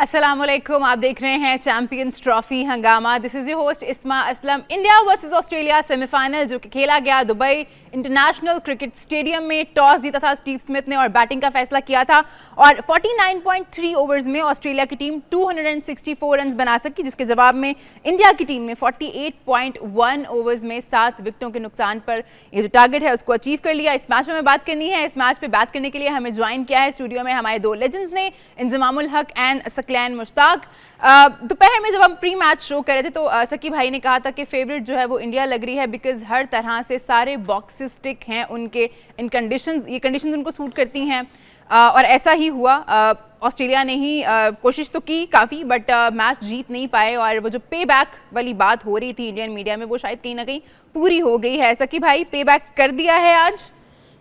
अस्सलामुअलैकुम, आप देख रहे हैं चैंपियंस ट्रॉफी हंगामा। दिस इज योर होस्ट इस्मा Aslam. India versus Australia semifinal जो कि खेला गया दुबई इंटरनेशनल क्रिकेट स्टेडियम में। टॉस जीता था स्टीव स्मिथ ने और बैटिंग का फैसला किया था और 49.3 ओवर्स में ऑस्ट्रेलिया की टीम 264 रन बना सकी, जिसके जवाब में इंडिया की टीम ने 48.1 ओवर्स में 7 विकेटों के नुकसान पर ये जो टारगेट है उसको अचीव कर लिया। इस मैच में हमें बात करनी है। इस मैच पे बात करने के लिए हमें ज्वाइन किया है स्टूडियो में हमारे दो लेजेंड्स ने, इंजमामुल हक एंड सकलैन मुश्ताक। दोपहर में जब हम प्री मैच शो कर रहे थे तो सकी भाई ने कहा था कि फेवरेट जो है वो इंडिया लग रही है, बिकॉज हर तरह से सारे बॉक्सेस टिक हैं उनके, इन कंडीशंस, ये कंडीशंस उनको सूट करती हैं और ऐसा ही हुआ। ऑस्ट्रेलिया ने ही कोशिश तो की काफ़ी, बट मैच जीत नहीं पाए और वो जो पे बैक वाली बात हो रही थी इंडियन मीडिया में वो शायद कहीं ना कहीं पूरी हो गई है। सकी भाई, पे बैक कर दिया है आज?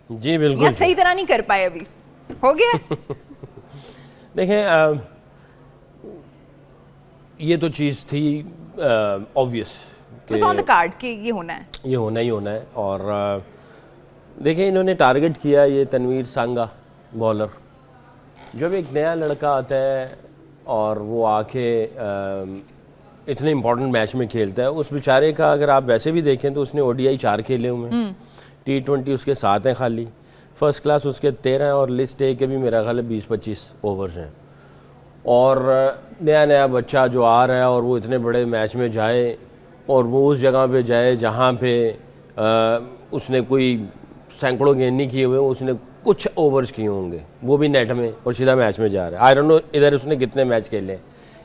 जी बिल्कुल। या सही तरह नहीं कर पाए, अभी हो गया? देखें, ये तो चीज़ थी ऑब्वियस ऑन द कार्ड कि ये होना है, ये होना ही होना है। और देखें, इन्होंने टारगेट किया ये तनवीर सांगा बॉलर। जब एक नया लड़का आता है और वो आके इतने इम्पोर्टेंट मैच में खेलता है, उस बेचारे का अगर आप वैसे भी देखें तो उसने ओडीआई 4 खेले हुए हैं, T20 उसके 7 हैं खाली, फर्स्ट क्लास उसके 13 हैं और लिस्ट ए के भी मेरा ख्याल है 20-25 ओवर्स हैं। और नया नया बच्चा जो आ रहा है और वो इतने बड़े मैच में जाए और वो उस जगह पे जाए जहाँ पे उसने कोई सैकड़ों गेंद नहीं किए हुए, उसने कुछ ओवर्स किए होंगे, वो भी नेट में, और सीधा मैच में जा रहा है। आई डोंट नो इधर उसने कितने मैच खेले।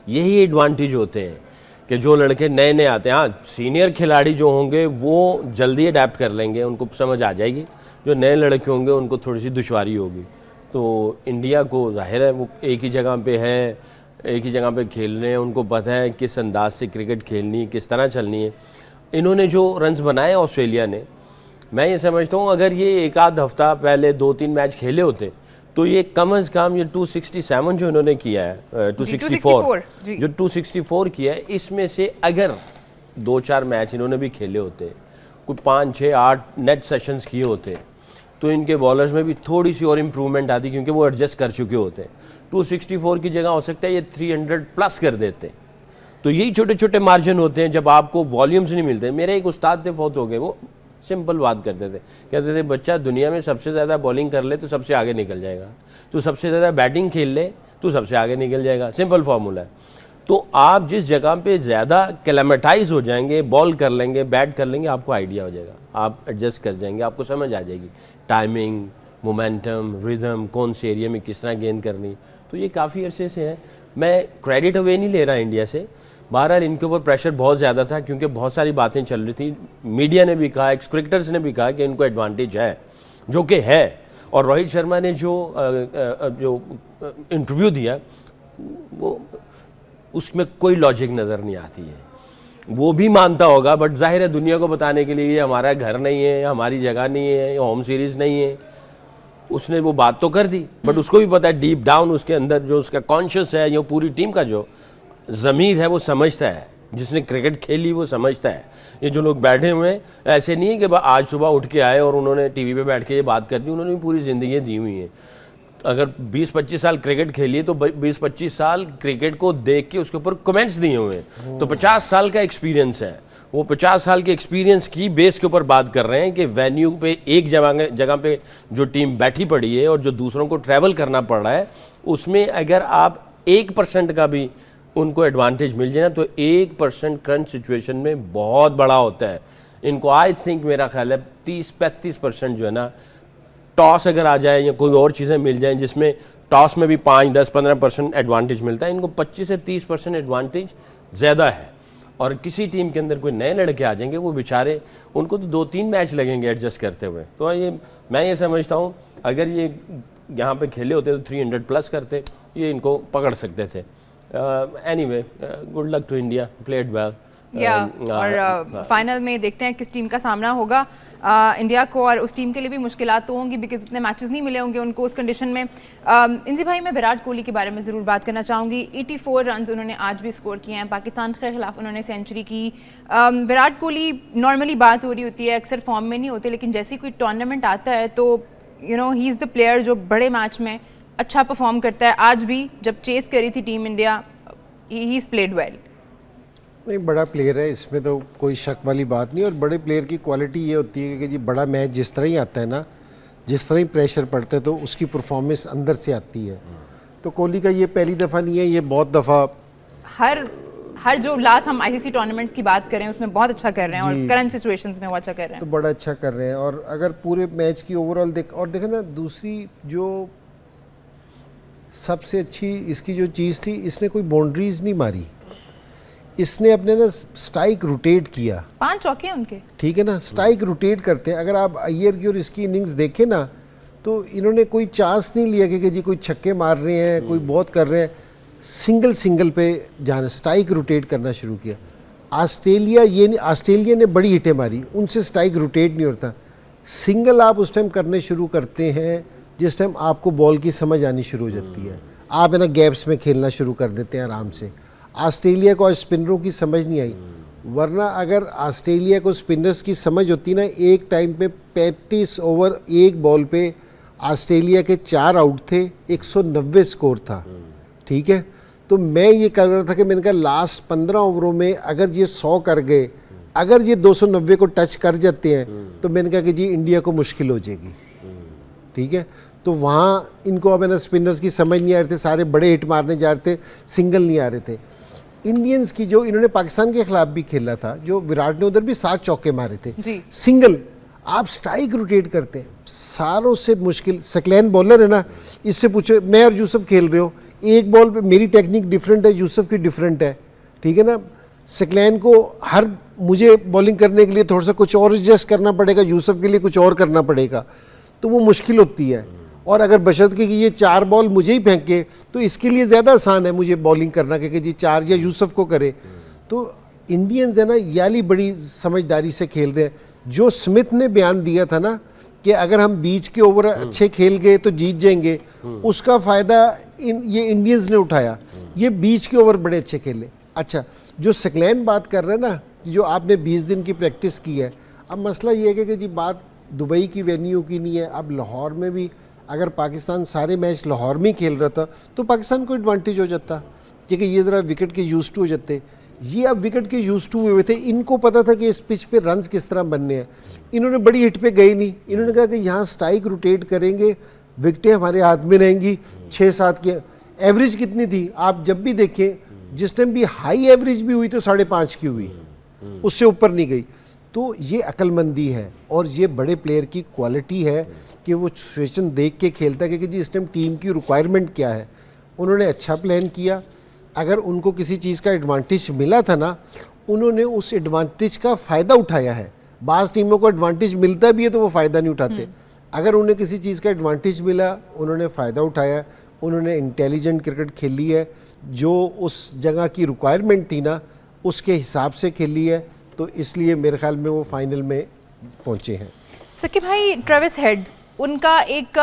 यही एडवांटेज होते हैं कि जो लड़के नए नए आते हैं, हाँ सीनियर खिलाड़ी जो होंगे वो जल्दी अडेप्ट कर लेंगे, उनको समझ आ जाएगी। जो नए लड़के होंगे उनको थोड़ी सी दुश्वारी होगी। तो इंडिया को जाहिर है वो एक ही जगह पे है, एक ही जगह पे खेल रहे हैं, उनको पता है किस अंदाज से क्रिकेट खेलनी है, किस तरह चलनी है। इन्होंने जो रन्स बनाए ऑस्ट्रेलिया ने, मैं ये समझता हूँ अगर ये एक आध हफ्ता पहले 2-3 मैच खेले होते तो ये कम से कम ये 267 जो इन्होंने किया है, 264 जो 264 किया है, इसमें से अगर 2-4 मैच इन्होंने भी खेले होते, कोई 5-6-8 नेट सेशंस किए होते, तो इनके बॉलर्स में भी थोड़ी सी और इम्प्रूवमेंट आती, क्योंकि वो एडजस्ट कर चुके होते हैं। 264 की जगह हो सकता है ये 300 प्लस कर देते। तो यही छोटे छोटे मार्जिन होते हैं जब आपको वॉल्यूम्स नहीं मिलते। मेरे एक उस्ताद थे, फौत हो गए, वो सिंपल बात करते थे, कहते थे बच्चा दुनिया में सबसे ज़्यादा बॉलिंग कर ले तो सबसे आगे निकल जाएगा, तो सबसे ज़्यादा बैटिंग खेल ले तो सबसे आगे निकल जाएगा। सिंपल फार्मूला है। तो आप जिस जगह पे ज़्यादा क्लेमेटाइज हो जाएंगे, बॉल कर लेंगे, बैट कर लेंगे, आपको आइडिया हो जाएगा, आप एडजस्ट कर जाएंगे, आपको समझ आ जाएगी टाइमिंग, मोमेंटम, रिदम, कौन से एरिया में किस तरह गेंद करनी। तो ये काफ़ी अरसे से है। मैं क्रेडिट अवे नहीं ले रहा इंडिया से, बहरहाल इनके ऊपर प्रेशर बहुत ज़्यादा था क्योंकि बहुत सारी बातें चल रही थी। मीडिया ने भी कहा, एक्स क्रिकेटर्स ने भी कहा कि इनको एडवांटेज है, जो कि है। और रोहित शर्मा ने जो इंटरव्यू दिया वो, उसमें कोई लॉजिक नज़र नहीं आती है। वो भी मानता होगा, बट जाहिर है दुनिया को बताने के लिए ये हमारा घर नहीं है, हमारी जगह नहीं है, होम सीरीज़ नहीं है, उसने वो बात तो कर दी, बट उसको भी पता है डीप डाउन उसके अंदर जो उसका कॉन्शियस है, या पूरी टीम का जो ज़मीर है वो समझता है, जिसने क्रिकेट खेली वो समझता है। ये जो लोग बैठे हुए हैं, ऐसे नहीं है कि आज सुबह उठ के आए और उन्होंने टीवी पे बैठ के ये बात कर दी, उन्होंने भी पूरी ज़िंदगी दी हुई है। अगर 20-25 साल क्रिकेट खेली है तो 20-25 साल क्रिकेट को देख के उसके ऊपर कमेंट्स दिए हुए हैं, तो 50 साल का एक्सपीरियंस है। वो 50 साल के एक्सपीरियंस की बेस के ऊपर बात कर रहे हैं कि वेन्यू पे एक जगह पे जो टीम बैठी पड़ी है और जो दूसरों को ट्रैवल करना पड़ रहा है, उसमें अगर आप 1% का भी उनको एडवांटेज मिल जाए ना, तो 1% करंट सिचुएशन में बहुत बड़ा होता है। इनको आई थिंक मेरा ख्याल है 30-35% जो है ना, टॉस अगर आ जाए या कोई और चीज़ें मिल जाएं जिसमें टॉस में भी 5-10-15% एडवांटेज मिलता है, इनको 25 से 30% एडवांटेज ज़्यादा है। और किसी टीम के अंदर कोई नए लड़के आ जाएंगे, वो बेचारे, उनको तो 2-3 मैच लगेंगे एडजस्ट करते हुए। तो ये मैं ये समझता हूँ अगर ये यहाँ पे खेले होते तो 300 प्लस करते, ये इनको पकड़ सकते थे। Anyway, good luck to India, played well. और फाइनल में देखते हैं किस टीम का सामना होगा इंडिया को, और उस टीम के लिए भी मुश्किलात तो होंगी बिकॉज इतने मैचेस नहीं मिले होंगे उनको उस कंडीशन में। इंजी भाई, मैं विराट कोहली के बारे में ज़रूर बात करना चाहूँगी। 84 रन उन्होंने आज भी स्कोर किए हैं, पाकिस्तान के खिलाफ उन्होंने सेंचुरी की। विराट कोहली, नॉर्मली बात हो रही होती है, अक्सर फॉर्म में नहीं होते, लेकिन जैसे कोई टूर्नामेंट आता है तो you know he is the player जो बड़े मैच में अच्छा परफॉर्म करता है। आज भी जब चेस करी थी team India he is played well. नहीं, बड़ा प्लेयर है, इसमें तो कोई शक वाली बात नहीं। और बड़े प्लेयर की क्वालिटी ये होती है कि जी बड़ा मैच जिस तरह ही आता है ना, जिस तरह ही प्रेशर पड़ता है तो उसकी परफॉर्मेंस अंदर से आती है। तो कोहली का ये पहली दफ़ा नहीं है, ये बहुत दफ़ा हर जो लास्ट हम आईसीसी टूर्नामेंट्स की बात करें उसमें बहुत अच्छा कर रहे हैं और करंट सिचुएशंस में वो अच्छा कर रहे हैं। तो बड़ा अच्छा कर रहे हैं। और अगर पूरे मैच की ओवरऑल देखें ना, दूसरी जो सबसे अच्छी इसकी जो चीज़ थी, इसने कोई बाउंड्रीज नहीं मारी, इसने अपने ना स्ट्राइक रोटेट किया। 5 चौके हैं उनके, ठीक है ना, स्ट्राइक रोटेट करते हैं। अगर आप अय्यर की और इसकी इनिंग्स देखें ना, तो इन्होंने कोई चांस नहीं लिया कि जी कोई छक्के मार रहे हैं, कोई बहुत कर रहे हैं। सिंगल पे जाना, स्ट्राइक रोटेट करना शुरू किया। ऑस्ट्रेलिया ने बड़ी हिटें मारी, उनसे स्ट्राइक रोटेट नहीं होता। सिंगल आप उस टाइम करने शुरू करते हैं जिस टाइम आपको बॉल की समझ आनी शुरू हो जाती है, आप है ना गैप्स में खेलना शुरू कर देते हैं आराम से। ऑस्ट्रेलिया को आज स्पिनरों की समझ नहीं आई, वरना अगर ऑस्ट्रेलिया को स्पिनर्स की समझ होती ना, एक टाइम पे 35 ओवर एक बॉल पे ऑस्ट्रेलिया के 4 आउट थे, 190 स्कोर था। ठीक है, तो मैं ये कर रहा था कि मैंने कहा लास्ट 15 ओवरों में अगर ये 100 कर गए, अगर ये 290 को टच कर जाते हैं, तो मैंने कहा कि जी इंडिया को मुश्किल हो जाएगी। ठीक है, तो वहाँ इनको अब है ना स्पिनर्स की समझ नहीं आ रही थे, सारे बड़े हिट मारने जा रहे थे, सिंगल नहीं आ रहे थे। इंडियंस की जो इन्होंने पाकिस्तान के खिलाफ भी खेला था, जो विराट ने उधर भी 7 चौके मारे थे सिंगल। आप स्ट्राइक रोटेट करते हैं, सारों से मुश्किल सकलैन बॉलर है ना, इससे पूछो, मैं और यूसुफ खेल रहे हो, एक बॉल पे मेरी टेक्निक डिफरेंट है, यूसुफ की डिफरेंट है। ठीक है ना, सकलैन को मुझे बॉलिंग करने के लिए थोड़ा सा कुछ और एडजस्ट करना पड़ेगा, यूसुफ के लिए कुछ और करना पड़ेगा, तो वो मुश्किल होती है। और अगर बशर्ते कि ये 4 बॉल मुझे ही फेंके तो इसके लिए ज़्यादा आसान है मुझे बॉलिंग करना कि जी 4 या यूसुफ को करे। तो इंडियंस है ना याली बड़ी समझदारी से खेल रहे हैं। जो स्मिथ ने बयान दिया था ना कि अगर हम बीच के ओवर अच्छे खेल गए तो जीत जाएंगे, उसका फ़ायदा ये इंडियंस ने उठाया, ये बीच के ओवर बड़े अच्छे खेले। अच्छा, जो सकलैन बात कर रहे हैं ना, जो आपने 20 दिन की प्रैक्टिस की है, अब मसला ये है कि जी बात दुबई की वेन्यू की नहीं है। अब लाहौर में भी अगर पाकिस्तान सारे मैच लाहौर में ही खेल रहा था तो पाकिस्तान को एडवांटेज हो जाता, क्योंकि ये ज़रा विकेट के यूज टू हो जाते। ये अब विकेट के यूज टू हुए थे, इनको पता था कि इस पिच पे रन्स किस तरह बनने हैं। इन्होंने बड़ी हिट पे गई नहीं, इन्होंने कहा कि यहाँ स्ट्राइक रोटेट करेंगे, विकेटें हमारे हाथ में रहेंगी। 6-7 की एवरेज कितनी थी आप जब भी देखें, जिस टाइम भी हाई एवरेज भी हुई तो 5.5 की हुई, उससे ऊपर नहीं गई। तो ये अक्लमंदी है और ये बड़े प्लेयर की क्वालिटी है कि वो सिचुएशन देख के खेलता है कि जी इस टाइम टीम की रिक्वायरमेंट क्या है। उन्होंने अच्छा प्लान किया। अगर उनको किसी चीज़ का एडवांटेज मिला था ना, उन्होंने उस एडवांटेज का फ़ायदा उठाया है। बाज़ टीमों को एडवांटेज मिलता भी है तो वो फ़ायदा नहीं उठाते। अगर उन्हें किसी चीज़ का एडवांटेज मिला, उन्होंने फ़ायदा उठाया, उन्होंने इंटेलिजेंट क्रिकेट खेली है, जो उस जगह की रिक्वायरमेंट थी ना उसके हिसाब से खेली है, तो इसलिए मेरे ख्याल में वो फाइनल में पहुंचे हैं। सकी भाई, ट्रेविस हेड, उनका एक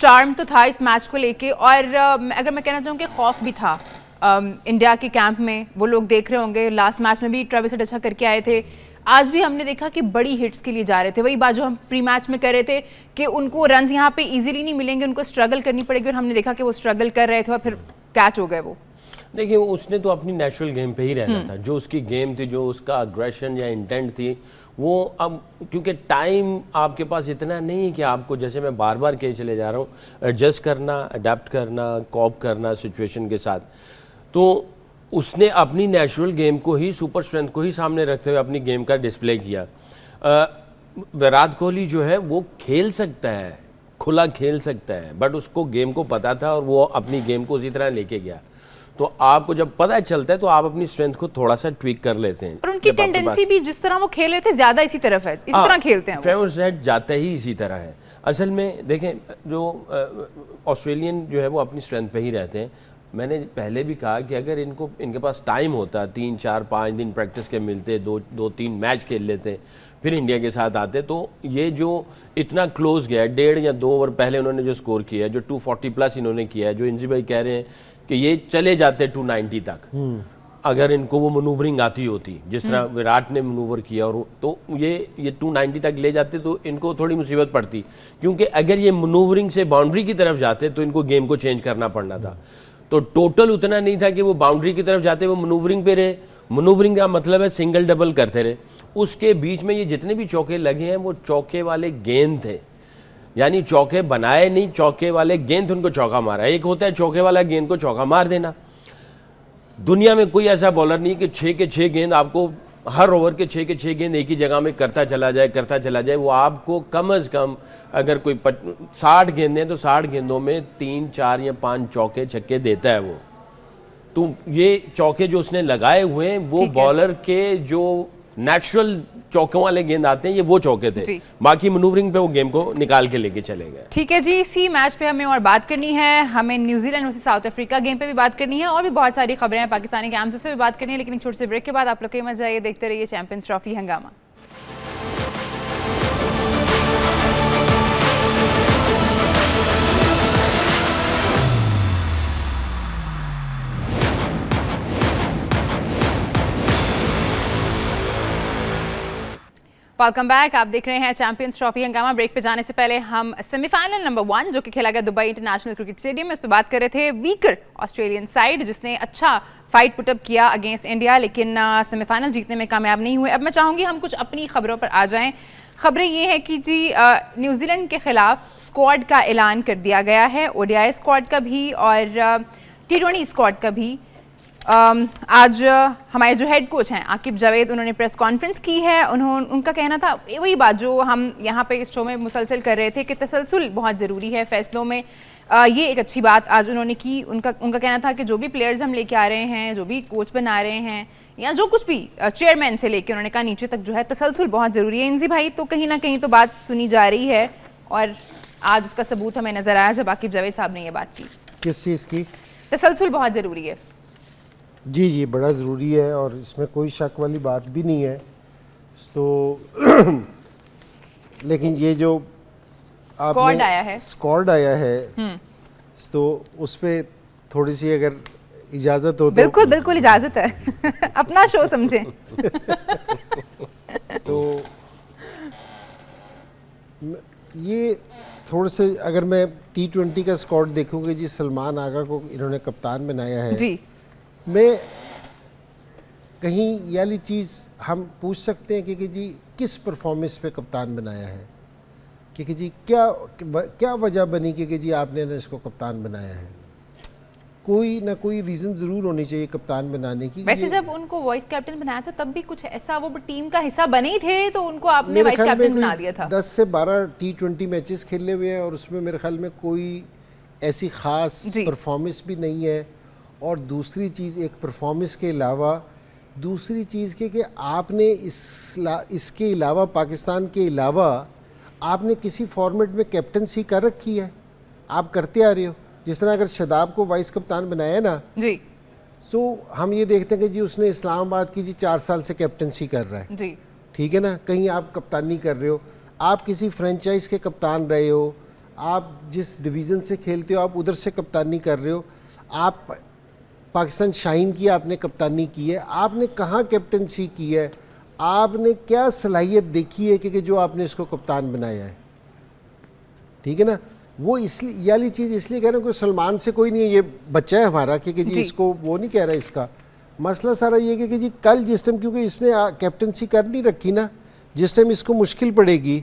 चार्म तो था इस मैच को लेके, और अगर मैं कहना चाहूँ कि खौफ भी था इंडिया के कैंप में। वो लोग देख रहे होंगे, लास्ट मैच में भी ट्रेविस हेड अच्छा करके आए थे, आज भी हमने देखा कि बड़ी हिट्स के लिए जा रहे थे। वही बात जो हम प्री मैच में कर रहे थे कि उनको रन्स यहाँ पे इजीली नहीं मिलेंगे, उनको स्ट्रगल करनी पड़ेगी, और हमने देखा कि वो स्ट्रगल कर रहे थे और फिर कैच हो गए वो। देखिए, उसने तो अपनी नेचुरल गेम पे ही रहना था। जो उसकी गेम थी, जो उसका अग्रेशन या इंटेंट थी, वो अब क्योंकि टाइम आपके पास इतना नहीं है कि आपको, जैसे मैं बार बार कह चले जा रहा हूँ, एडजस्ट करना, अडेप्ट करना, कॉप करना सिचुएशन के साथ। तो उसने अपनी नेचुरल गेम को ही, सुपर स्ट्रेंथ को ही सामने रखते हुए अपनी गेम का डिस्प्ले किया। विराट कोहली जो है वो खेल सकता है, खुला खेल सकता है, बट उसको गेम को पता था और वो अपनी गेम को उसी तरह लेके गया। तो आपको जब पता चलता है तो आप अपनी स्ट्रेंथ को थोड़ा सा ट्वीक कर लेते हैं। और उनकी टेंडेंसी भी जिस तरह वो खेल रहे थे ज्यादा इसी तरफ है, इस तरह खेलते हैं। ट्रेविस हेड जाता ही इसी तरह है। असल में देखें, जो ऑस्ट्रेलियन जो है वो अपनी स्ट्रेंथ पे ही रहते हैं। मैंने पहले भी कहा कि अगर इनके पास टाइम होता, 3, 4, 5 दिन प्रैक्टिस के मिलते, 2-3 मैच खेल लेते, फिर इंडिया के साथ आते, तो ये जो इतना क्लोज गया, 1.5 या 2 ओवर पहले उन्होंने जो स्कोर किया है, जो 240 प्लस इन्होंने किया है, जो इंजी भाई कह रहे हैं कि ये चले जाते 290 तक अगर इनको वो मनूवरिंग आती होती, जिस तरह विराट ने मनूवर किया, और तो ये 290 तक ले जाते तो इनको थोड़ी मुसीबत पड़ती, क्योंकि अगर ये मनूवरिंग से बाउंड्री की तरफ जाते तो इनको गेम को चेंज करना पड़ना था। तो टोटल उतना नहीं था कि वो बाउंड्री की तरफ जाते, वो मनूवरिंग पे रहे। मनूवरिंग का मतलब है सिंगल डबल करते रहे। उसके बीच में ये जितने भी चौके लगे हैं वो चौके वाले गेंद थे, यानी चौके बनाए नहीं, चौके वाले गेंद उनको चौका मारा। एक होता है चौके वाला गेंद को चौका मार देना। दुनिया में कोई ऐसा बॉलर नहीं कि 6 के 6 गेंद आपको हर ओवर के 6 के 6 गेंद एक ही जगह में करता चला जाए। वो आपको कम से कम अगर कोई 60 गेंदें तो 60 गेंदों में 3, 4 या 5 चौके छक्के देता है वो। तो ये चौके जो उसने लगाए हुए हैं वो बॉलर के जो नेचुरल चौकों वाले गेंद आते हैं, ये वो चौके थे। बाकी मनूवरिंग पे वो गेम को निकाल के लेके चले गए। ठीक है जी, इसी मैच पे हमें और बात करनी है। हमें New Zealand versus south Africa game पे भी बात करनी है और भी बहुत सारी खबरें हैं पाकिस्तानी गेम्स पे भी बात करनी है। लेकिन एक छोटे से ब्रेक के बाद आप लोग के मत जाइए, देखते रहिए चैंपियंस ट्रॉफी हंगामा। वेलकम बैक, आप देख रहे हैं चैंपियंस ट्रॉफी हंगामा। ब्रेक पे जाने से पहले हम सेमीफाइनल नंबर 1 जो कि खेला गया दुबई इंटरनेशनल क्रिकेट स्टेडियम में, उस पर बात कर रहे थे। वीकर ऑस्ट्रेलियन साइड जिसने अच्छा फाइट पुटअप किया अगेंस्ट इंडिया, लेकिन सेमीफाइनल जीतने में कामयाब नहीं हुए। अब मैं चाहूँगी हम कुछ अपनी खबरों पर आ जाएँ। खबरें ये हैं कि जी न्यूजीलैंड के खिलाफ स्क्वाड का ऐलान कर दिया गया है, ओडीआई स्क्वाड का भी और T20 स्क्वाड का भी। आज हमारे जो हेड कोच हैं आकिब जावेद, उन्होंने प्रेस कॉन्फ्रेंस की है। उनका कहना था वही बात जो हम यहाँ पे इस शो में मुसलसल कर रहे थे कि तसलसल बहुत ज़रूरी है फैसलों में। ये एक अच्छी बात आज उन्होंने की। उनका कहना था कि जो भी प्लेयर्स हम लेके आ रहे हैं, जो भी कोच बना रहे हैं या जो कुछ भी चेयरमैन से लेके उन्होंने कहा नीचे तक जो है तसलसल बहुत ज़रूरी है। इंजी भाई, तो कहीं ना कहीं तो बात सुनी जा रही है और आज उसका सबूत हमें नज़र आया जब आकिब जावेद साहब ने ये बात की। किस चीज़ की? तसलसल बहुत ज़रूरी है। जी जी, बड़ा ज़रूरी है और इसमें कोई शक वाली बात भी नहीं है। तो लेकिन ये जो स्क्वाड आया है तो उस पर थोड़ी सी अगर इजाज़त हो तो। बिल्कुल बिल्कुल इजाज़त है अपना शो समझें। तो ये थोड़े से अगर मैं T20 का स्क्वाड देखूँगी जी, सलमान आगा को इन्होंने कप्तान बनाया है जी। मैं कहीं ये वाली चीज़ हम पूछ सकते हैं कि जी किस परफॉर्मेंस पे कप्तान बनाया है, कि जी क्या वजह बनी कि जी आपने ना इसको कप्तान बनाया है। कोई ना कोई रीज़न ज़रूर होनी चाहिए कप्तान बनाने की। वैसे जब उनको वाइस कैप्टन बनाया था तब भी कुछ ऐसा, वो टीम का हिस्सा बने ही थे तो उनको आपने वाइस कैप्टन बना दिया था। 10 से 12 T20 मैचेस खेले हुए हैं और उसमें मेरे ख्याल में कोई ऐसी ख़ास परफॉर्मेंस भी नहीं है। और दूसरी चीज़, एक परफॉर्मेंस के अलावा दूसरी चीज़ कि आपने इसके अलावा, पाकिस्तान के अलावा आपने किसी फॉर्मेट में कैप्टनसी कर रखी है, आप करते आ रहे हो। जिस तरह अगर शदाब को वाइस कप्तान बनाया ना जी, तो हम ये देखते हैं कि जी उसने इस्लामाबाद की जी 4 साल से कैप्टनसी कर रहा है जी, ठीक है ना। कहीं आप कप्तानी कर रहे हो, आप किसी फ्रेंचाइज के कप्तान रहे हो, आप जिस डिवीज़न से खेलते हो आप उधर से कप्तानी कर रहे हो। आप पाकिस्तान शाहीन की आपने कप्तानी की है, आपने कहाँ कैप्टनसी की है, आपने क्या सलाहियत देखी है कि जो आपने इसको कप्तान बनाया है, ठीक है ना। वो इसलिए ये वाली चीज़ इसलिए कह रहे हैं कोई सलमान से कोई नहीं है, ये बच्चा है हमारा कि जी इसको वो नहीं कह रहा। इसका मसला सारा ये कि जी कल जिस टाइम, क्योंकि इसने कैप्टनसी कर नहीं रखी ना, जिस टाइम इसको मुश्किल पड़ेगी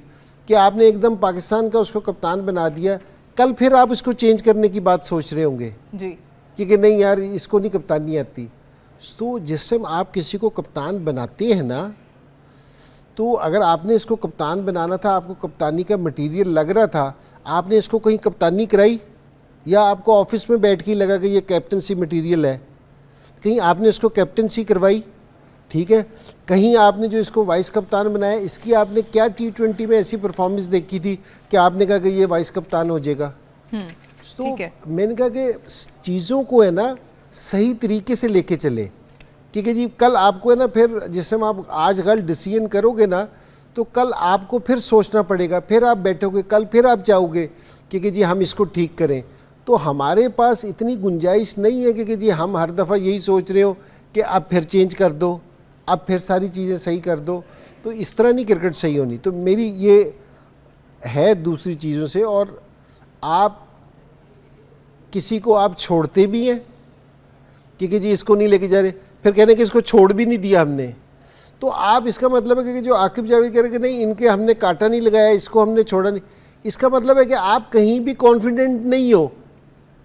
कि आपने एकदम पाकिस्तान का उसको कप्तान बना दिया, कल फिर आप इसको चेंज करने की बात सोच रहे होंगे जी कि नहीं यार इसको नहीं कप्तानी आती। तो जिस टाइम आप किसी को कप्तान बनाते हैं ना, तो अगर आपने इसको कप्तान बनाना था, आपको कप्तानी का मटेरियल लग रहा था, आपने इसको कहीं कप्तानी कराई या आपको ऑफिस में बैठ के लगा कि ये कैप्टनसी मटेरियल है, कहीं आपने इसको कैप्टनसी करवाई, ठीक है। कहीं आपने जो इसको वाइस कप्तान बनाया, इसकी आपने क्या T20 में ऐसी परफॉर्मेंस देखी थी कि आपने कहा कि ये वाइस कप्तान हो जाएगा। तो मैंने कहा कि चीज़ों को है ना सही तरीके से लेके चले, क्योंकि जी कल आपको है ना फिर जिससे आप आज कल डिसीजन करोगे ना, तो कल आपको फिर सोचना पड़ेगा, फिर आप बैठोगे, कल फिर आप चाहोगे कि जी हम इसको ठीक करें। तो हमारे पास इतनी गुंजाइश नहीं है कि जी हम हर दफ़ा यही सोच रहे हो कि अब फिर चेंज कर दो, अब फिर सारी चीज़ें सही कर दो। तो इस तरह नहीं क्रिकेट सही होनी। तो मेरी ये है दूसरी चीज़ों से। और आप किसी को आप छोड़ते भी हैं कि जी इसको नहीं लेके जा रहे, फिर कहने कि इसको छोड़ भी नहीं दिया हमने। तो आप इसका मतलब है कि जो आकिब जावेद कह रहे कि नहीं इनके हमने कांटा नहीं लगाया, इसको हमने छोड़ा नहीं, इसका मतलब है कि आप कहीं भी कॉन्फिडेंट नहीं हो।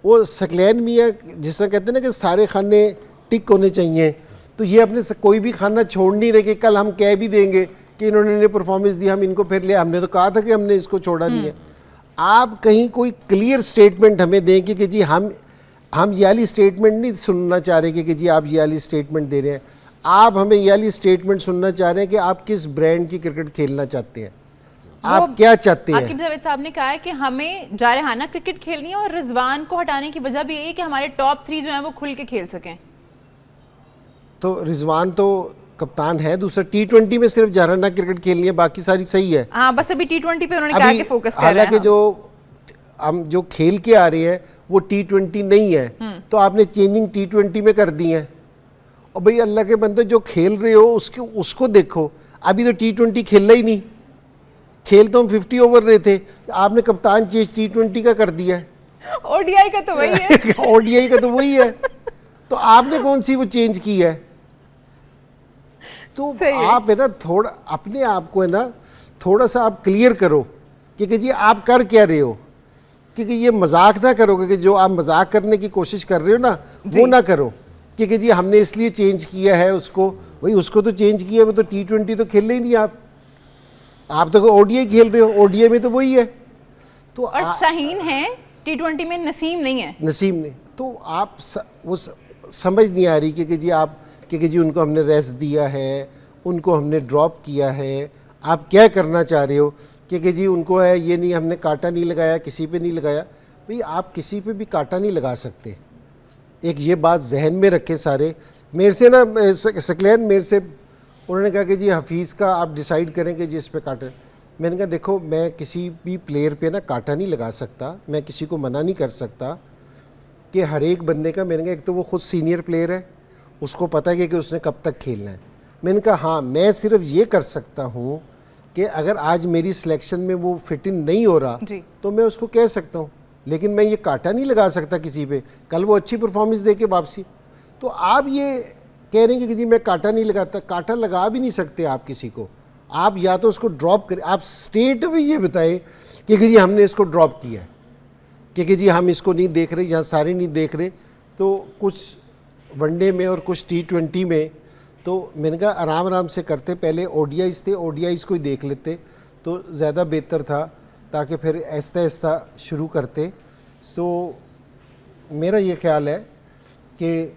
वो सकलैन मियाँ जिस तरह कहते हैं ना कि सारे खाने टिक होने चाहिए, तो ये अपने कोई भी खाना छोड़ नहीं रहे कि कल हम कह भी देंगे कि इन्होंने परफॉर्मेंस दी हम इनको फिर लिया, हमने तो कहा था कि हमने इसको छोड़ा नहीं है। आप कहीं कोई क्लियर स्टेटमेंट हमें दें कि जी हम ये वाली स्टेटमेंट नहीं सुनना चाह रहे कि जी आप ये वाली स्टेटमेंट दे रहे हैं, आप हमें ये वाली स्टेटमेंट सुनना चाह रहे हैं कि आप किस ब्रांड की क्रिकेट खेलना चाहते हैं, आप क्या चाहते हैं। आकिब जावेद साहब ने कहा है कि हमें जारहाना क्रिकेट खेलनी है और रिजवान को हटाने की वजह भी यही है कि हमारे टॉप 3 जो हैं वो खुल के खेल सकें। तो रिजवान तो कप्तान है, दूसरा T20 में सिर्फ जारहाना क्रिकेट खेलनी है, बाकी सारी सही है। हाँ, बस अभी T20 पे उन्होंने कहा कि फोकस कर रहे हैं। हालांकि जो हम जो खेल के आ रहे हैं वो T20 नहीं है, तो आपने चेंजिंग T20 में कर दी है। और भाई अल्लाह के बंदे जो खेल रहे हो उसको देखो, अभी तो T20 खेलना ही नहीं, खेल तो हम 50 ओवर रहे थे, आपने कप्तान चेंज T20 का कर दिया है। ओडीआई का तो वही है। ओडीआई का तो वही है, तो आपने कौन सी वो चेंज की है। तो आप है ना थोड़ा अपने आप को है ना थोड़ा सा आप क्लियर करो कि जी आप कर क्या रहे हो, क्योंकि ये मजाक ना करो, क्योंकि जो आप मजाक करने की कोशिश कर रहे हो ना वो ना करो, क्योंकि जी हमने इसलिए चेंज किया है उसको, वही उसको तो चेंज किया है, वो तो T20 तो खेल ही नहीं आप तो ओडीआई खेल रहे हो, ओडीआई में तो वही है। तो और शाहीन है T20 में, नसीम नहीं है। नसीम ने तो आप वो समझ नहीं आ रही कि जी आप कि जी उनको हमने रेस्ट दिया है, उनको हमने ड्रॉप किया है, आप क्या करना चाह रहे हो कि जी उनको है ये नहीं हमने कांटा नहीं लगाया, किसी पे नहीं लगाया। भाई आप किसी पे भी कांटा नहीं लगा सकते, एक ये बात जहन में रखें सारे। मेरे से ना सकलैन मेरे से उन्होंने कहा कि जी हफीज़ का आप डिसाइड करें कि जी इस पे कांटा। मैंने कहा देखो मैं किसी भी प्लेयर पे ना कांटा नहीं लगा सकता, मैं किसी को मना नहीं कर सकता कि हर एक बंदे का, मैंने कहा एक तो वो खुद सीनियर प्लेयर है, उसको पता है कि उसने कब तक खेलना है। मैंने कहा हाँ मैं सिर्फ ये कर सकता हूँ कि अगर आज मेरी सिलेक्शन में वो फिट इन नहीं हो रहा तो मैं उसको कह सकता हूँ, लेकिन मैं ये कांटा नहीं लगा सकता किसी पे, कल वो अच्छी परफॉर्मेंस दे के वापसी। तो आप ये कह रहे हैं कि जी मैं कांटा नहीं लगाता, कांटा लगा भी नहीं सकते आप किसी को, आप या तो उसको ड्रॉप करें, आप स्टेट में ये बताएं कि जी हमने इसको ड्रॉप किया है, कि जी हम इसको नहीं देख रहे, यहाँ सारे नहीं देख रहे, तो कुछ वनडे में और कुछ T20 में। तो मैंने कहा आराम आराम से करते, पहले ओडीआईज थे, ओडीआईज को ही देख लेते तो ज़्यादा बेहतर था, ताकि फिर ऐसा ऐसा शुरू करते। तो मेरा ये ख्याल है कि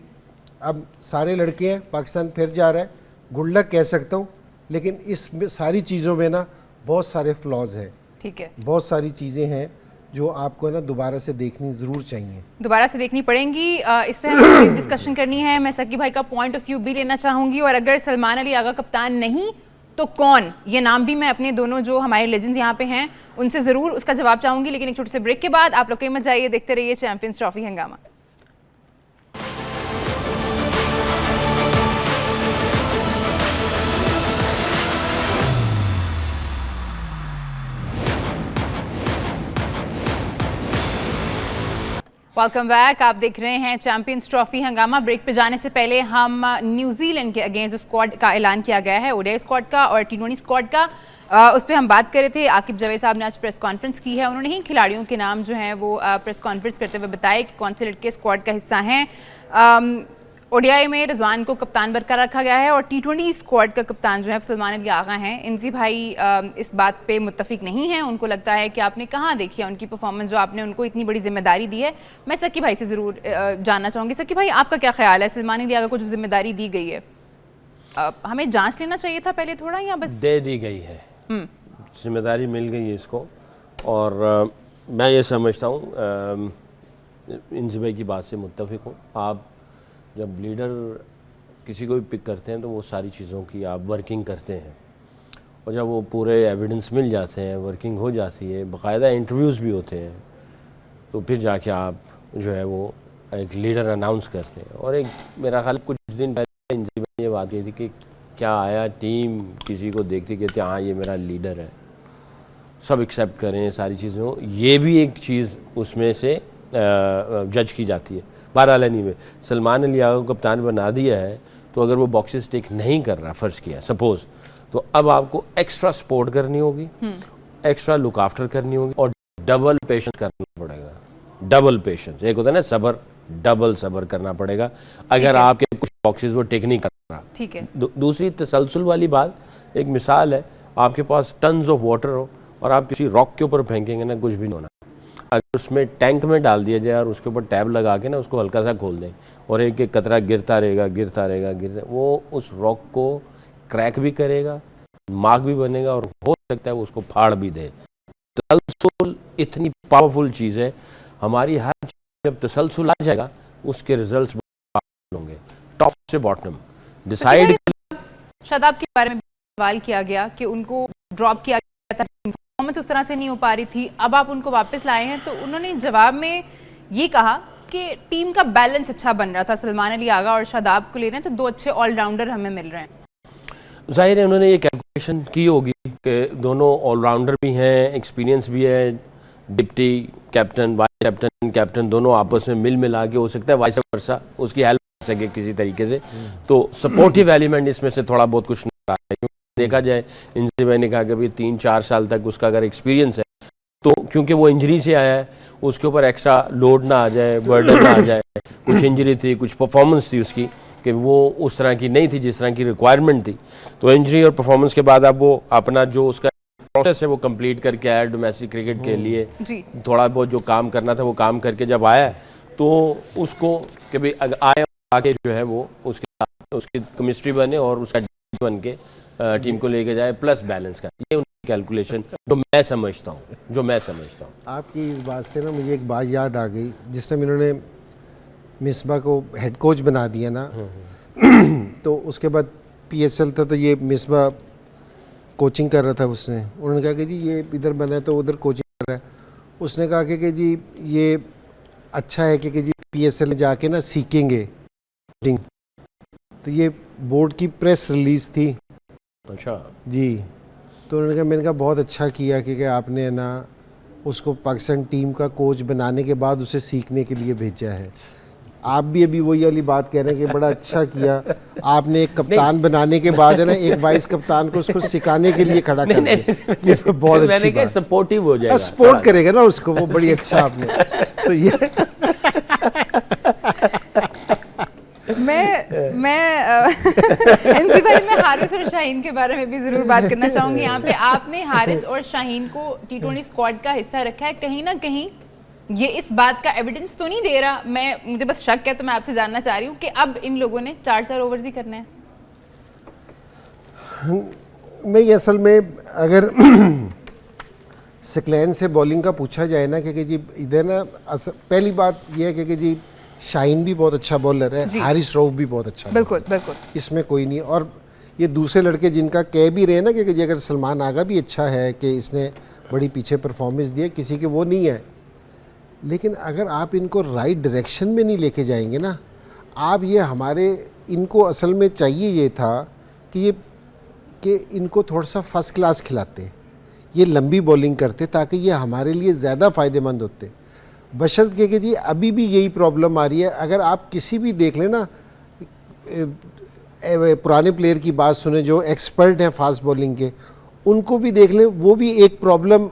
अब सारे लड़के हैं, पाकिस्तान फिर जा रहा है, गुड लक कह सकता हूँ, लेकिन इस सारी चीज़ों में ना बहुत सारे फ्लॉज हैं। ठीक है, बहुत सारी चीज़ें हैं जो आपको ना दोबारा से देखनी ज़रूर चाहिए, दोबारा से देखनी पड़ेंगी। इस पर हमें डिस्कशन करनी है, मैं सकी भाई का पॉइंट ऑफ व्यू भी लेना चाहूँगी। और अगर सलमान अली आगा कप्तान नहीं तो कौन, ये नाम भी मैं अपने दोनों जो हमारे लेजेंड्स यहाँ पे हैं उनसे ज़रूर उसका जवाब चाहूँगी। लेकिन एक छोटे से ब्रेक के बाद आप लोग कहीं मत जाइए, देखते रहिए चैंपियंस ट्रॉफी हंगामा। वेलकम बैक, आप देख रहे हैं चैंपियंस ट्रॉफी हंगामा। ब्रेक पे जाने से पहले हम न्यूजीलैंड के अगेंस्ट स्क्वाड का ऐलान किया गया है, ओडीआई स्क्वाड का और T20 स्क्वाड का, उस पर हम बात कर रहे थे। आकिब जावेद साहब ने आज प्रेस कॉन्फ्रेंस की है, उन्होंने ही खिलाड़ियों के नाम जो हैं वो प्रेस कॉन्फ्रेंस करते हुए बताया कि कौन से लड़के स्क्वाड का हिस्सा हैं। ओडीआई में रिजवान को कप्तान बरकरार रखा गया है और T20 स्क्वाड का कप्तान जो है सलमान अली आगा हैं। इंजी भाई इस बात पे मुत्तफिक नहीं हैं, उनको लगता है कि आपने कहाँ देखी है उनकी परफॉर्मेंस जो आपने उनको इतनी बड़ी जिम्मेदारी दी है। मैं सकी भाई से ज़रूर जानना चाहूँगी, सकी भाई आपका क्या ख्याल है, सलमान अली आगा को जो जिम्मेदारी दी गई है हमें जांच लेना चाहिए था पहले थोड़ा, या बस दे दी गई है, जिम्मेदारी मिल गई है इसको। और मैं ये समझता हूँ इंजी भाई की बात से मुत्तफिक हूँ। आप जब लीडर किसी को भी पिक करते हैं तो वो सारी चीज़ों की आप वर्किंग करते हैं, और जब वो पूरे एविडेंस मिल जाते हैं, वर्किंग हो जाती है, बाकायदा इंटरव्यूज़ भी होते हैं, तो फिर जाके आप जो है वो एक लीडर अनाउंस करते हैं। और एक मेरा ख्याल कुछ दिन पहले इंजी भाई ने ये बात की थी कि क्या आया टीम किसी को देखती कहते हाँ ये मेरा लीडर है, सब एक्सेप्ट करें सारी चीज़ों, ये भी एक चीज़ उसमें से जज की जाती है। बहरहाल नहीं सलमान अली आगा को कप्तान बना दिया है, तो अगर वो बॉक्सेस टेक नहीं कर रहा, फ़र्ज़ किया सपोज, तो अब आपको एक्स्ट्रा सपोर्ट करनी होगी, एक्स्ट्रा लुक आफ्टर करनी होगी और डबल पेशेंस करना पड़ेगा। डबल पेशेंस, एक होता है ना सब्र, डबल सब्र करना पड़ेगा अगर आपके कुछ बॉक्सेस वो टेक नहीं कर रहा। ठीक है। दूसरी तसलसल वाली बात, एक मिसाल है, आपके पास टन्स ऑफ वाटर हो और आप किसी रॉक के ऊपर फेंकेंगे ना, कुछ भी नहीं होना। अगर उसमें टैंक में डाल दिया जाए और उसके ऊपर टैब लगा के ना उसको हल्का सा खोल दें और एक एक कतरा गिरता रहेगा, वो उस रॉक को क्रैक भी करेगा, मार्क भी बनेगा और हो सकता है वो उसको फाड़ भी दे। तसलसल इतनी पावरफुल चीज़ है, हमारी हर चीज़ जब तसलसल आ जाएगा उसके रिजल्ट्स होंगे टॉप से बॉटम डिसाइड। शादाब के बारे में सवाल किया गया कि उनको ड्रॉप किया गया था, परफॉर्मेंस उस तरह से नहीं हो पा रही थी, अब आप उनको वापस लाए हैं, तो उन्होंने जवाब में ये कहा कि टीम का बैलेंस अच्छा बन रहा था, सलमान अली आगा और शादाब को ले रहे हैं तो दो अच्छे ऑलराउंडर हमें मिल रहे हैं। जाहिर है उन्होंने ये कैलकुलेशन की होगी कि दोनों ऑलराउंडर भी हैं, एक्सपीरियंस भी है, deputy captain, vice captain, captain दोनों आपस में मिल मिला के, हो सकता है वाइस वर्सा उसकी हेल्प कर सके किसी तरीके से, तो सपोर्टिव एलिमेंट इसमें से थोड़ा बहुत कुछ नहीं रहा है। देखा जाए, इनसे मैंने कहा कि भाई 3-4 साल तक उसका अगर एक्सपीरियंस है तो क्योंकि वो इंजरी से आया है, उसके ऊपर एक्स्ट्रा लोड ना आ जाए, बर्डन ना आ जाए, कुछ इंजरी थी, कुछ परफॉर्मेंस थी उसकी कि वो उस तरह की नहीं थी जिस तरह की रिक्वायरमेंट थी, तो इंजरी और परफॉर्मेंस के बाद अब वो अपना जो उसका प्रोसेस है वो कंप्लीट करके आया डोमेस्टिक क्रिकेट के लिए, थोड़ा बहुत जो काम करना था वो काम करके जब आया तो उसको कि भाई आए आके जो है वो उसकी केमिस्ट्री बने और उसका बन के टीम को लेके जाए प्लस बैलेंस का, ये उनकी कैलकुलेशन जो मैं समझता हूँ। आपकी इस बात से ना मुझे एक बात याद आ गई, जिस टाइम इन्होंने मिसबा को हेड कोच बना दिया ना तो उसके बाद PSL था, तो ये मिसबा कोचिंग कर रहा था, उन्होंने कहा कि जी ये इधर बना है तो उधर कोचिंग कर रहा है। उसने कहा कि जी ये अच्छा है कि जी PSL में जाके ना सीखेंगे, तो ये बोर्ड की प्रेस रिलीज थी। अच्छा जी, तो उन्होंने कहा, मैंने कहा बहुत अच्छा किया कि आपने ना उसको पाकिस्तान टीम का कोच बनाने के बाद उसे सीखने के लिए भेजा है। आप भी अभी वही वाली बात कह रहे हैं कि बड़ा अच्छा किया आपने, एक कप्तान बनाने के बाद है ना एक वाइस कप्तान को उसको सिखाने के लिए खड़ा कर दिया, ये बहुत अच्छी बात, सपोर्टिव हो जाएगा, सपोर्ट करेगा ना उसको, वो बड़ी अच्छा आपने तो ये इनसे भाई मैं हारिस और शाहीन के बारे में भी जरूर बात करना चाहूंगी। यहाँ पे आपने हारिस और शाहीन को T20 स्क्वाड का हिस्सा रखा है, कहीं ना कहीं ये इस बात का एविडेंस तो नहीं दे रहा, मुझे बस शक है, तो मैं आपसे जानना चाह रही हूँ कि अब इन लोगों ने 4 ओवर्स ही करने हैं। नहीं, असल में अगर सकलैन से बॉलिंग का पूछा जाए ना कि जी इधर ना पहली बात यह है कि जी शाहीन भी बहुत अच्छा बॉलर है, हारिस रऊफ भी बहुत अच्छा, बिल्कुल, इसमें कोई नहीं। और ये दूसरे लड़के जिनका कह भी रहे ना कि जी अगर सलमान आगा भी अच्छा है कि इसने बड़ी पीछे परफॉर्मेंस दी है, किसी के वो नहीं है, लेकिन अगर आप इनको राइट डायरेक्शन में नहीं लेके जाएंगे ना, आप ये हमारे इनको असल में चाहिए ये था कि इनको थोड़ा सा फर्स्ट क्लास खिलाते, ये लंबी बॉलिंग करते ताकि ये हमारे लिए ज़्यादा फ़ायदेमंद होते, बशर्ते कि जी अभी भी यही प्रॉब्लम आ रही है। अगर आप किसी भी देख लें ना, पुराने प्लेयर की बात सुने जो एक्सपर्ट हैं फास्ट बॉलिंग के, उनको भी देख लें, वो भी एक प्रॉब्लम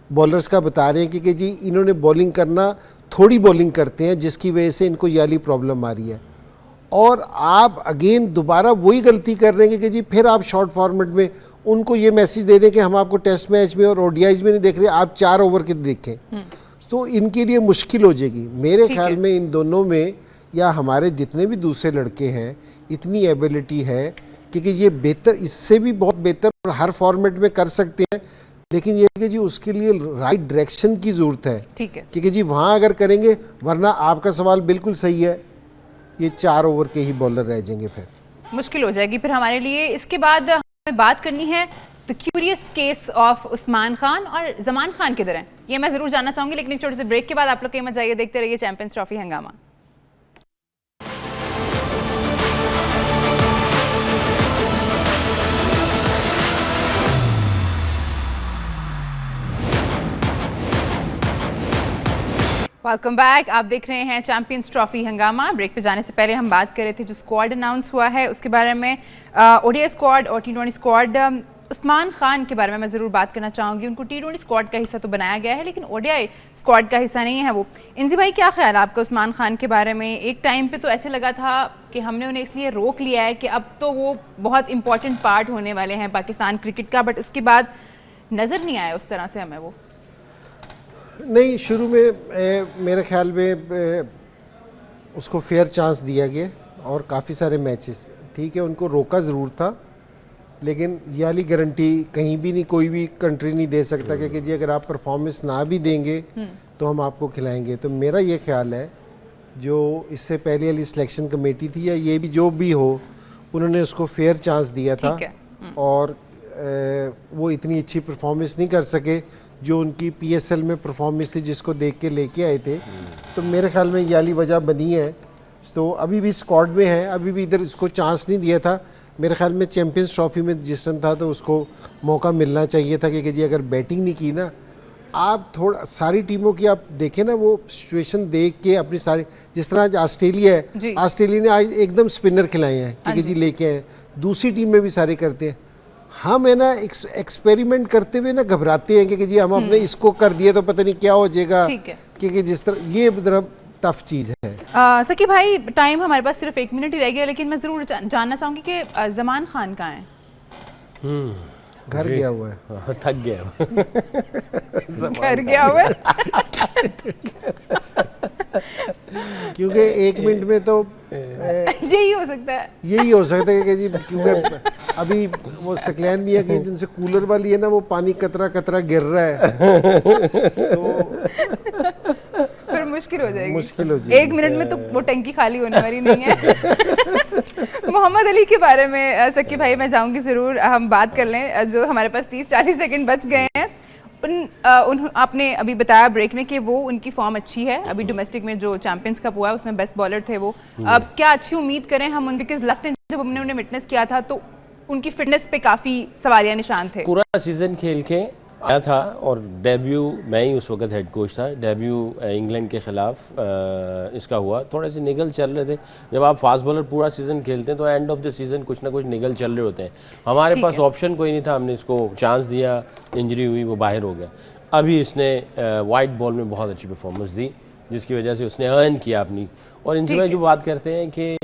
बॉलर्स का बता रहे हैं कि जी इन्होंने बॉलिंग करना, थोड़ी बॉलिंग करते हैं जिसकी वजह से इनको ये वाली प्रॉब्लम आ रही है। और आप अगेन दोबारा वही गलती कर रहे हैं कि जी फिर आप शॉर्ट फॉर्मेट में उनको ये मैसेज दे रहे हैं कि हम आपको टेस्ट मैच में और ODIs में नहीं देख रहे, आप 4 ओवर के देखें, तो इनके लिए मुश्किल हो जाएगी। मेरे ख्याल में इन दोनों में या हमारे जितने भी दूसरे लड़के हैं इतनी एबिलिटी है क्योंकि ये बेहतर, इससे भी बहुत बेहतर और हर फॉर्मेट में कर सकते हैं, लेकिन ये कि जी उसके लिए राइट डायरेक्शन की ज़रूरत है। ठीक है, क्योंकि जी वहाँ अगर करेंगे, वरना आपका सवाल बिल्कुल सही है, ये 4 ओवर के ही बॉलर रह जाएंगे, फिर मुश्किल हो जाएगी फिर हमारे लिए। इसके बाद हमें बात करनी है the curious case of Usman Khan और जमान खान किधर हैं, ये मैं जरूर जानना चाहूंगी, लेकिन एक छोटे से ब्रेक के बाद आप लोग कहीं मत जाइए, देखते रहिए चैंपियंस ट्रॉफी हंगामा। Welcome back. आप देख रहे हैं चैंपियंस ट्रॉफी हंगामा। ब्रेक पे जाने से पहले हम बात कर रहे थे जो स्क्वाड अनाउंस हुआ है उसके बारे में, ओडीआई स्क्वाड और टी20 स्क्वाड। उस्मान खान के बारे में मैं ज़रूर बात करना चाहूँगी। उनको टी20 स्क्वाड का हिस्सा तो बनाया गया है लेकिन ओडीआई स्क्वाड का हिस्सा नहीं है वो। इंजी भाई, क्या ख्याल है आपका उस्मान खान के बारे में? एक टाइम पे तो ऐसे लगा था कि हमने उन्हें इसलिए रोक लिया है कि अब तो वो बहुत इंपॉर्टेंट पार्ट होने वाले हैं पाकिस्तान क्रिकेट का, बट उसके बाद नज़र नहीं आया उस तरह से हमें वो। नहीं, शुरू में मेरे ख्याल में उसको फेयर चांस दिया गया और काफ़ी सारे मैचेस, ठीक है, उनको रोका ज़रूर था, लेकिन ये वाली गारंटी कहीं भी नहीं, कोई भी कंट्री नहीं दे सकता कि जी अगर आप परफॉर्मेंस ना भी देंगे तो हम आपको खिलाएंगे। तो मेरा ये ख्याल है जो इससे पहले वाली सिलेक्शन कमेटी थी या ये भी जो भी हो, उन्होंने उसको फेयर चांस दिया था और वो इतनी अच्छी परफॉर्मेंस नहीं कर सके जो उनकी पीएसएल में परफॉर्मेंस थी जिसको देख के लेके आए थे। तो मेरे ख्याल में ये वाली वजह बनी है। तो अभी भी स्क्वाड में है, अभी भी इधर इसको चांस नहीं दिया था। मेरे ख्याल में चैंपियंस ट्रॉफी में जिस टाइम था तो उसको मौका मिलना चाहिए था कि जी अगर बैटिंग नहीं की ना, आप थोड़ा सारी टीमों की आप देखें ना, वो सिचुएशन देख के अपनी सारी, जिस तरह आज ऑस्ट्रेलिया है, ऑस्ट्रेलिया ने आज एकदम स्पिनर खिलाए हैं कि जी लेके आए, दूसरी टीम में भी सारे करते हैं। हम है ना एक्सपेरिमेंट करते हुए ना घबराते हैं कि जी हम अपने इसको कर दिए तो पता नहीं क्या हो जाएगा, क्योंकि जिस तरह ये टफ चीज़ है। सकी भाई, टाइम हमारे पास सिर्फ 1 मिनट ही रह गया, लेकिन मैं ज़रूर जानना चाहूँगी कि ज़मान खान कहाँ है? घर गया हुआ है, थक गया घर गया हुआ है क्योंकि 1 मिनट में तो यही हो सकता है, यही हो सकता है कि जी, क्योंकि अभी वो सकलैन मियां की जिनसे कूलर वाली है ना, वो पानी कतरा कतरा गिर रहा है तो फिर मुश्किल हो जाएगी। 1 मिनट में तो वो टंकी खाली होने वाली नहीं है। मोहम्मद अली के बारे में सकी भाई मैं जाऊंगी ज़रूर, हम बात कर लें। जो हमारे पास 30-40 सेकंड बच गए हैं, आपने अभी बताया ब्रेक में कि वो उनकी फॉर्म अच्छी है। अभी डोमेस्टिक में जो चैंपियंस कप हुआ है उसमें बेस्ट बॉलर थे वो। अब क्या अच्छी उम्मीद करें हम उन, बिकॉज लास्ट टाइम जब हमने उन्हें विटनेस किया था तो उनकी फिटनेस पे काफ़ी सवालिया निशान थे। पूरा सीजन खेल के आया था और डेब्यू, मैं ही उस वक्त हेड कोच था, डेब्यू इंग्लैंड के ख़िलाफ़ इसका हुआ। थोड़े से निगल चल रहे थे। जब आप फास्ट बॉलर पूरा सीज़न खेलते हैं तो एंड ऑफ द सीज़न कुछ ना कुछ निगल चल रहे होते हैं। हमारे पास ऑप्शन कोई नहीं था, हमने इसको चांस दिया, इंजरी हुई, वो बाहर हो गया। अभी इसने वाइट बॉल में बहुत अच्छी परफॉर्मेंस दी जिसकी वजह से उसने अर्न किया अपनी। और इनसे में जो बात करते हैं कि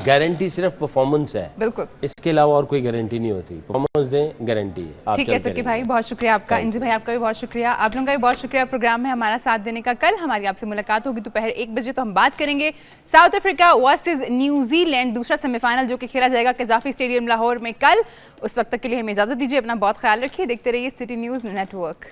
गारंटी सिर्फ परफॉर्मेंस है, बिल्कुल, इसके अलावा और कोई गारंटी नहीं होती। परफॉर्मेंस दें, गारंटी है। ठीक है सकी भाई, बहुत शुक्रिया आपका। इंजी भाई आपका भी बहुत शुक्रिया। आप लोगों का भी बहुत शुक्रिया प्रोग्राम में हमारा साथ देने का। कल हमारी आपसे मुलाकात होगी दोपहर 1 बजे, तो हम बात करेंगे साउथ अफ्रीका वर्सेज न्यूजीलैंड, दूसरा सेमीफाइनल जो कि खेला जाएगा कज़ाफी स्टेडियम लाहौर में कल। उस वक्त तक के लिए हमें इजाजत दीजिए, अपना बहुत ख्याल रखिए, देखते रहिए सिटी न्यूज़ नेटवर्क।